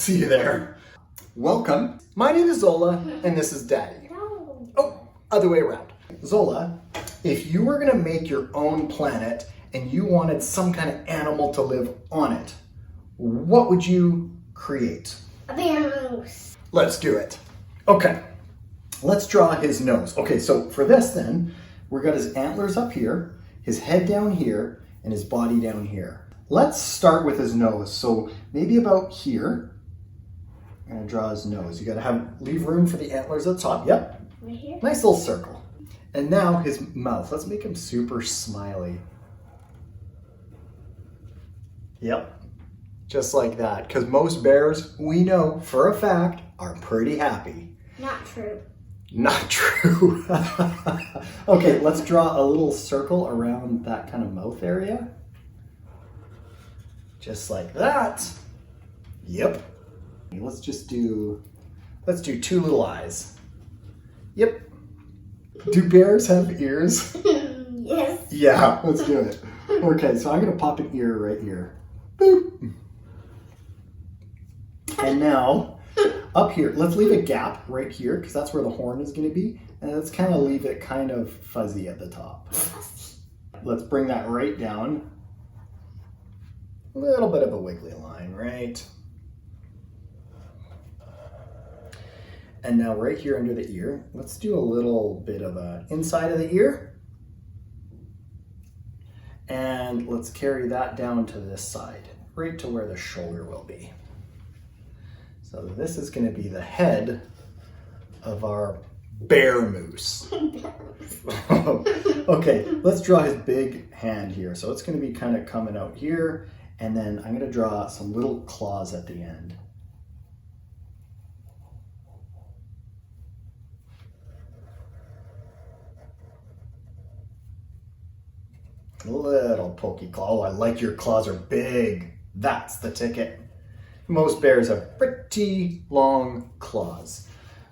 See you there. Welcome. My name is Zola, and this is Daddy. No. Oh, other way around. Zola, if you were gonna make your own planet and you wanted some kind of animal to live on it, what would you create? A bear moose. Let's do it. Okay, let's draw his nose. Okay, so for this then, we've got his antlers up here, his head down here, and his body down here. Let's start with his nose. So maybe about here. I'm gonna draw his nose. You gotta leave room for the antlers at the top. Yep. Right here? Nice little circle. And now his mouth. Let's make him super smiley. Yep. Just like that. Because most bears, we know for a fact, are pretty happy. Not true. Not true. Okay, let's draw a little circle around that kind of mouth area. Just like that. Yep. Let's do two little eyes. Yep. Do bears have ears? Yes. Yeah, let's do it. Okay, so I'm gonna pop an ear right here. Boop. And now, up here, let's leave a gap right here, because that's where the horn is gonna be. And let's kind of leave it kind of fuzzy at the top. Let's bring that right down. A little bit of a wiggly line, right? And now right here under the ear, let's do a little bit of a inside of the ear. And let's carry that down to this side, right to where the shoulder will be. So this is going to be the head of our bear moose. Okay, let's draw his big hand here. So it's going to be kind of coming out here, and then I'm going to draw some little claws at the end. Little pokey claw. Oh, I like your claws are big. That's the ticket. Most bears have pretty long claws.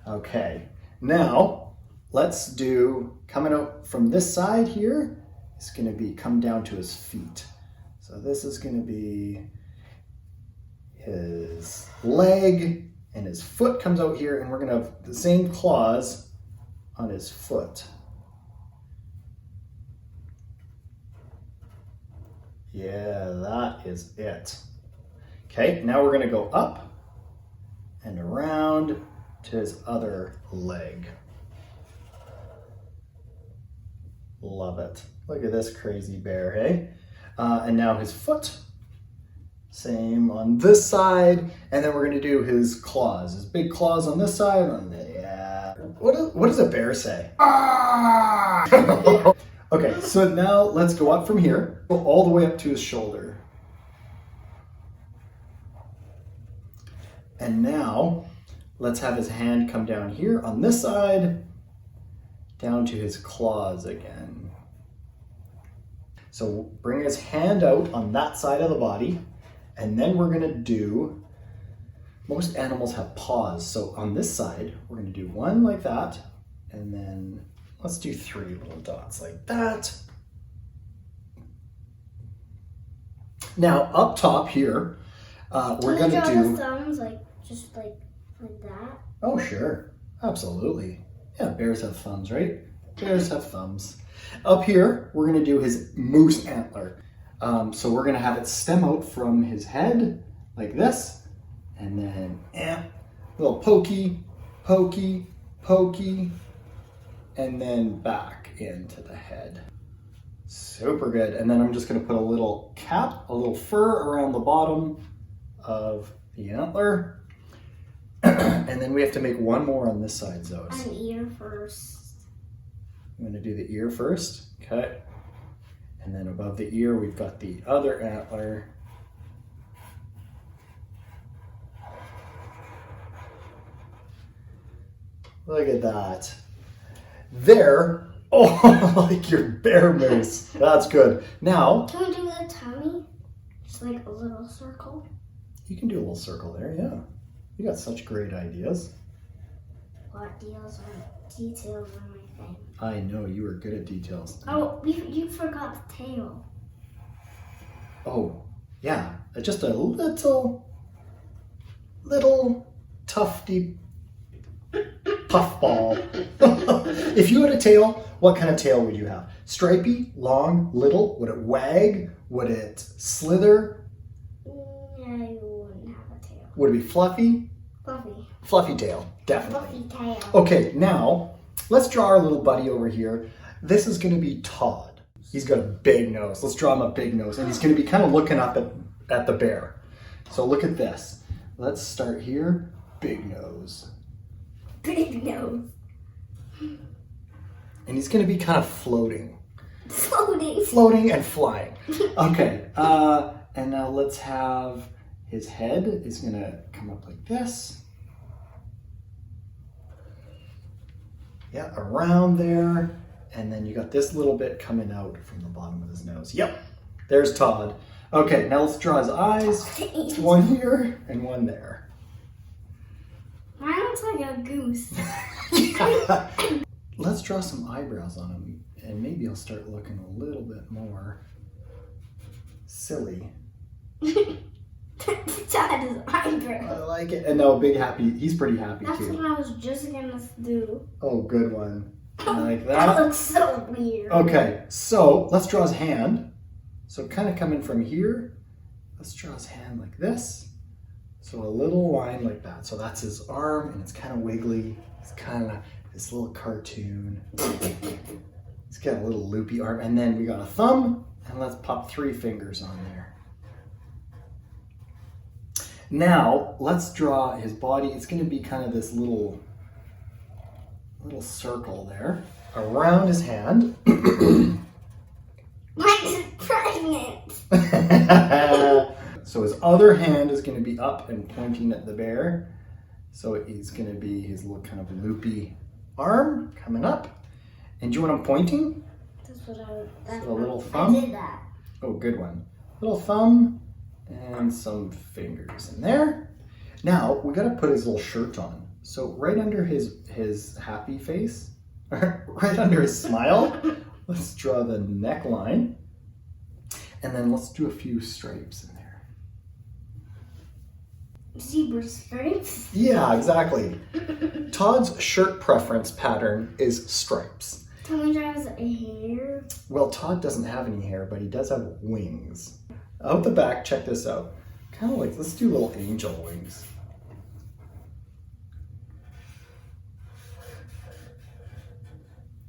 Okay, now let's do, coming out from this side here, it's gonna be come down to his feet. So this is gonna be his leg, and his foot comes out here, and we're gonna have the same claws on his foot. Yeah, that is it. Okay, now we're gonna go up and around to his other leg. Love it. Look at this crazy bear, hey? And now his foot. Same on this side. And then we're gonna do his claws. His big claws on this side. Yeah. What does a bear say? Ah! Okay, so now let's go up from here, go all the way up to his shoulder. And now let's have his hand come down here on this side, down to his claws again. So bring his hand out on that side of the body, and then we're gonna do, most animals have paws. So on this side, we're gonna do one like that, and then let's do 3 little dots like that. Now up top here, we're gonna do the thumbs just like that. Oh sure, absolutely. Yeah, bears have thumbs, right? Bears have thumbs. Up here, we're gonna do his moose antler. So we're gonna have it stem out from his head like this, and then little pokey, pokey, pokey, and then back into the head. Super good. And then I'm just gonna put a little cap, a little fur around the bottom of the antler. And then we have to make one more on this side, Zoe. An ear first. I'm gonna do the ear first, okay? And then above the ear, we've got the other antler. Look at that. There, oh, like your bear moose. That's good. Now, can we do the tummy? Just like a little circle. You can do a little circle there, yeah. You got such great ideas. What details are my thing? I know, you were good at details. Oh, you forgot the tail. Oh, yeah, just a little little tufty puffball. If you had a tail, what kind of tail would you have? Stripy, long, little? Would it wag? Would it slither? I wouldn't have a tail. Would it be fluffy? Fluffy. Fluffy tail, definitely. Fluffy tail. Okay, now let's draw our little buddy over here. This is going to be Todd. He's got a big nose. Let's draw him a big nose. And he's going to be kind of looking up at the bear. So look at this. Let's start here. Big nose. Big nose. And he's going to be kind of floating. Floating. Floating and flying. Okay, and now let's have his head is going to come up like this. Yeah, around there. And then you got this little bit coming out from the bottom of his nose. Yep, there's Todd. Okay, now let's draw his eyes. One here and one there. Mine looks like a goose. Let's draw some eyebrows on him, and maybe I'll start looking a little bit more silly. Todd's eyebrow. I like it. And now big happy, he's pretty happy That's too. what I was just gonna do. Oh, good one. I like That that. looks so weird. Okay, so let's draw his hand. So kind of coming from here, let's draw his hand like this. So a little line like that. So that's his arm, and it's kind of wiggly. It's kind of this little cartoon. He's got a little loopy arm. And then we got a thumb, and let's pop 3 fingers on there. Now, let's draw his body. It's going to be kind of this little circle there around his hand. Mine's pregnant. So his other hand is going to be up and pointing at the bear. So he's going to be his little kind of loopy arm coming up. And do you want him pointing? That's what I. So a little thumb. I did that. Oh, good one. Little thumb and some fingers in there. Now we got to put his little shirt on. So right under his happy face, right under his smile, let's draw the neckline. And then let's do a few stripes in there. Zebra stripes? Yeah, exactly. Todd's shirt preference pattern is stripes. Tell me that has a hair. Well, Todd doesn't have any hair, but he does have wings. Out the back, check this out. Kind of like, let's do little angel wings.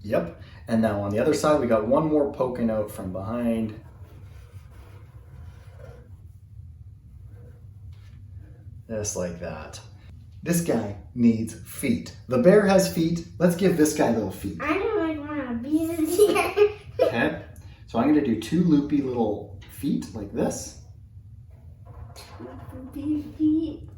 Yep. And now on the other side, we got one more poking out from behind. Just like that. This guy needs feet. The bear has feet. Let's give this guy little feet. I don't want to be here. Okay. So I'm going to do 2 loopy little feet like this. Feet.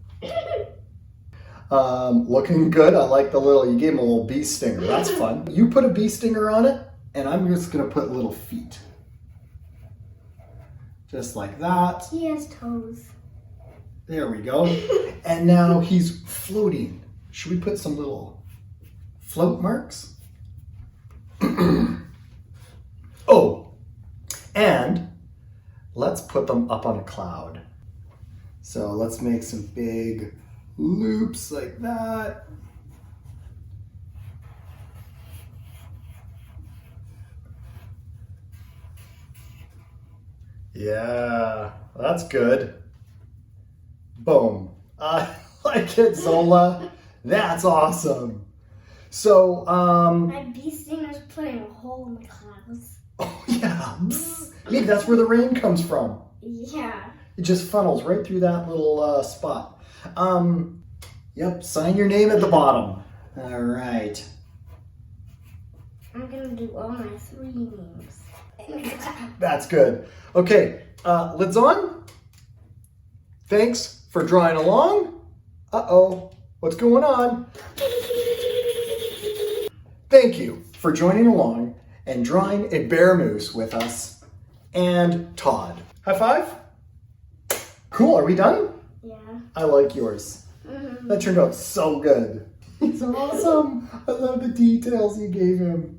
Looking good. I like the little, you gave him a little bee stinger. That's fun. You put a bee stinger on it, and I'm just going to put little feet. Just like that. He has toes. There we go. And now he's floating. Should we put some little float marks? Oh, and let's put them up on a cloud. So let's make some big loops like that. Yeah, that's good. Boom. I like it, Zola. That's awesome. So, My bee stinger's putting a hole in the clouds. oh yeah. Psst. Maybe that's where the rain comes from. Yeah. It just funnels right through that little spot. Yep, sign your name at the bottom. All right. I'm gonna do all my 3 names. That's good. Okay, lids on. Thanks for drawing along. Uh-oh, what's going on? Thank you for joining along and drawing a bear moose with us and Todd. High five. Cool, are we done? Yeah. I like yours. Mm-hmm. That turned out so good. He's awesome. I love the details you gave him.